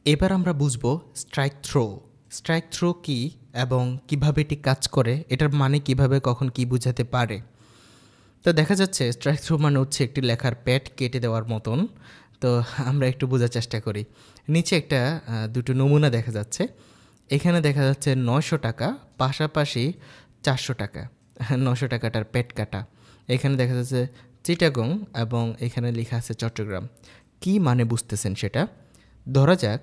এবার আমরা বুঝব স্ট্রাইক থ্রো। স্ট্রাইক থ্রো কী এবং কিভাবে এটি কাজ করে, এটার মানে কিভাবে কখন কি বোঝাতে পারে। তো দেখা যাচ্ছে স্ট্রাইক থ্রো মানে হচ্ছে একটি লেখার প্যাড কেটে দেওয়ার মতন। তো আমরা একটু বোঝার চেষ্টা করি। নিচে একটা দুটো নমুনা দেখা যাচ্ছে। এখানে দেখা যাচ্ছে 900 টাকা, পাশাপাশি 400 টাকা। 900 টাকাটার প্যাড কাটা। এখানে দেখা যাচ্ছে চিটাগং এবং এখানে লেখা আছে চট্টগ্রাম। কি মানে বুঝতেছেন সেটা? ধরা যাক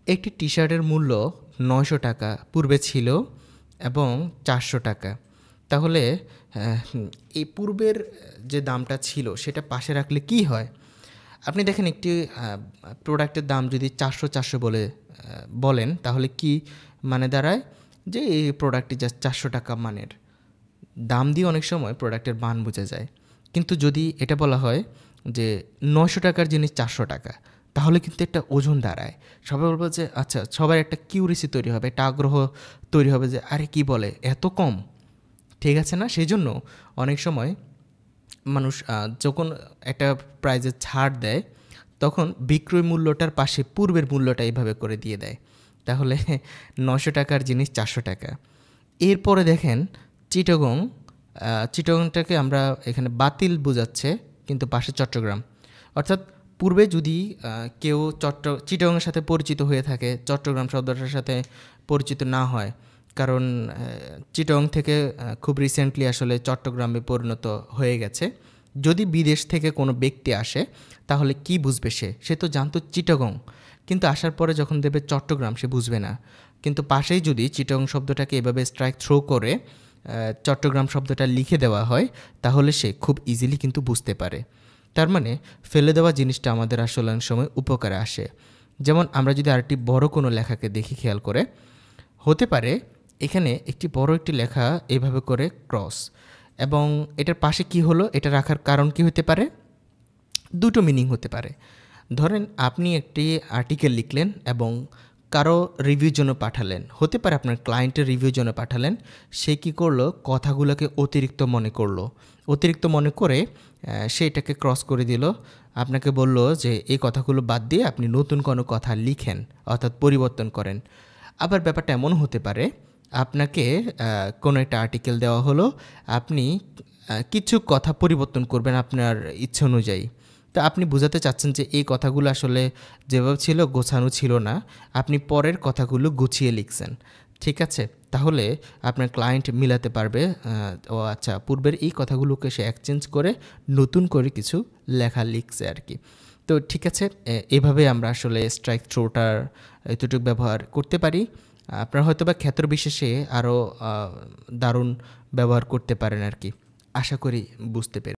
একটি টি শার্টের মূল্য 900 টাকা পূর্বে ছিল এবং 400 টাকা। তাহলে এই পূর্বের যে দামটা ছিল সেটা পাশে রাখলে কি হয়? আপনি দেখেন একটি প্রোডাক্টের দাম যদি 400 বলেন তাহলে কি মানে দাঁড়ায়? যে এই প্রোডাক্টটি জাস্ট 400 টাকা মানের। দাম দিয়ে অনেক সময় প্রোডাক্টের মান বোঝা যায়। কিন্তু যদি এটা বলা হয় যে 900 টাকার জিনিস 400 টাকা, তাহলে কিন্তু একটা ওজন দাঁড়ায়। সবাই বলবে যে আচ্ছা, সবার একটা কিউরিসি তৈরি হবে, একটা আগ্রহ তৈরি হবে যে আরে কি বলে, এত কম, ঠিক আছে না? সেই জন্য অনেক সময় মানুষ যখন একটা প্রাইজে ছাড় দেয় তখন বিক্রয় মূল্যটার পাশে পূর্বের মূল্যটা এইভাবে করে দিয়ে দেয়। তাহলে 900 টাকার জিনিস 400 টাকা। এরপরে দেখেন চিটাগং, চিটাগংটাকে আমরা এখানে বাতিল বোঝাচ্ছে, কিন্তু পাশে চট্টগ্রাম। অর্থাৎ পূর্বে যদি কেউ চিটাগংয়ের সাথে পরিচিত হয়ে থাকে, চট্টগ্রাম শব্দটার সাথে পরিচিত না হয়, কারণ চিটাগং থেকে খুব রিসেন্টলি আসলে চট্টগ্রামে পরিণত হয়ে গেছে। যদি বিদেশ থেকে কোনো ব্যক্তি আসে তাহলে কি বুঝবে সে? সে তো জানতো চিটাগং, কিন্তু আসার পরে যখন দেবে চট্টগ্রাম সে বুঝবে না। কিন্তু পাশেই যদি চিটাগং শব্দটাকে এভাবে স্ট্রাইক থ্রো করে চট্টগ্রাম শব্দটা লিখে দেওয়া হয় তাহলে সে খুব ইজিলি কিন্তু বুঝতে পারে। তার মানে ফেলে দেওয়া জিনিসটা আমাদের আসলে অনেক সময় উপকারে আসে। যেমন আমরা যদি আরেকটি বড় কোনো লেখাকে দেখি খেয়াল করে, হতে পারে এখানে একটি বড় একটি লেখা এভাবে করে ক্রস, এবং এটার পাশে কি হলো, এটা রাখার কারণ কি হতে পারে? দুটো মিনিং হতে পারে। ধরেন আপনি একটি আর্টিকেল লিখলেন এবং কারো রিভিউর জন্য পাঠালেন, হতে পারে আপনার ক্লায়েন্টের রিভিউর জন্য পাঠালেন। সে কী করলো, কথাগুলোকে অতিরিক্ত মনে করলো, অতিরিক্ত মনে করে সে এটাকে ক্রস করে দিল। আপনাকে বলল যে এই কথাগুলো বাদ দিয়ে আপনি নতুন কোনো কথা লিখেন, অর্থাৎ পরিবর্তন করেন। আবার ব্যাপারটা এমন হতে পারে, আপনাকে কোনো একটা আর্টিকেল দেওয়া হলো, আপনি কিছু কথা পরিবর্তন করবেন আপনার ইচ্ছে অনুযায়ী। তো আপনি বোঝাতে চাচ্ছেন যে এই কথাগুলো আসলে যেভাবে ছিল গোছানো ছিল না, আপনি পরের কথাগুলো গুছিয়ে লিখছেন, ঠিক আছে? তাহলে আপনার ক্লায়েন্ট মিলাতে পারবে ও আচ্ছা, পূর্বের এই কথাগুলোকে সে এক্সচেঞ্জ করে নতুন করে কিছু লেখা লিখছে আর কি। তো ঠিক আছে, এভাবে আমরা আসলে স্ট্রাইক থ্রোটার এতটুকু ব্যবহার করতে পারি। আপনারা হয়তো বা ক্ষেত্র বিশেষে আরও দারুণ ব্যবহার করতে পারেন আর কি। আশা করি বুঝতে পেরে